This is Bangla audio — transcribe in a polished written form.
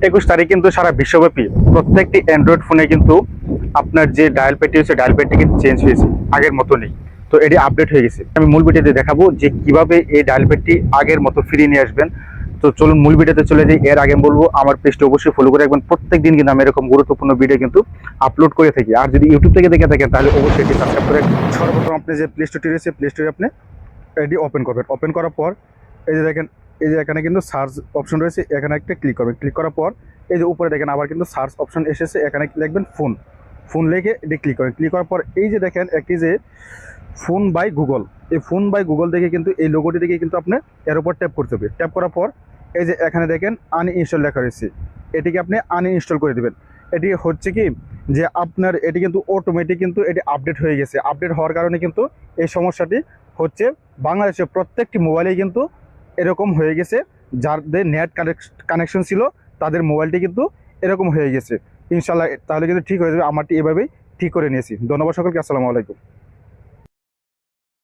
21 তারিখ কিন্তু সারা বিশ্বব্যাপী প্রত্যেকটি অ্যান্ড্রয়েড ফোনে কিন্তু আপনার যে ডায়াল প্যাডটি হয়েছে ডায়াল প্যাডটি কিন্তু চেঞ্জ হয়েছে, আগের মতো নেই। তো এটি আপডেট হয়ে গেছে। আমি মূল ভিডিওতে দেখাবো যে কিভাবে এই ডায়াল প্যাডটি আগের মতো ফিরিয়ে নিয়ে আসবেন। তো চলুন মূল ভিডিওতে চলে যাই। এর আগে বলবো আমার পেজটি অবশ্যই ফলো করে রাখবেন। প্রত্যেকদিন কিন্তু আমি এরকম গুরুত্বপূর্ণ ভিডিও কিন্তু আপলোড করে থাকি। আর যদি ইউটিউব থেকে দেখে থাকেন তাহলে অবশ্যই এটি সাবস্ক্রাইব করে রাখবেন। সর্বপ্রথম আপনি যে প্লে স্টোরটি রয়েছে প্লে স্টোরে আপনি এটি ওপেন করবেন। ওপেন করার পর এই যে দেখেন, এই যে এখানে কিন্তু সার্চ অপশন রয়েছে, এখানে একটা ক্লিক করবেন। ক্লিক করার পর এই যে উপরে দেখেন আবার কিন্তু সার্চ অপশন এসেছে, এখানে লিখবেন ফোন। ফোন লিখে এটি ক্লিক করেন। ক্লিক করার পর এই যে দেখেন একটি যে ফোন বাই গুগল, এই ফোন বাই গুগল দেখে কিন্তু এই লোগোটি দেখে কিন্তু আপনার এর উপর ট্যাপ করতে হবে। ট্যাপ করার পর এই যে এখানে দেখেন আনইনস্টল লেখা রয়েছে, এটিকে আপনি আনইনস্টল করে দেবেন। এটি হচ্ছে কি যে আপনার এটি কিন্তু অটোমেটিক কিন্তু এটি আপডেট হয়ে গেছে। আপডেট হওয়ার কারণে কিন্তু এই সমস্যাটি হচ্ছে। বাংলাদেশের প্রত্যেকটি মোবাইলেই কিন্তু এরকম হয়ে গেছে, যাদের নেট কানেকশন ছিল তাদের মোবাইলটি কিন্তু এরকম হয়ে গেছে। ইনশাল্লাহ তাহলে কিন্তু ঠিক হয়ে যাবে। আমারটি এভাবেই ঠিক করে নিয়েছি। ধন্যবাদ সকলকে। আসসালামু আলাইকুম।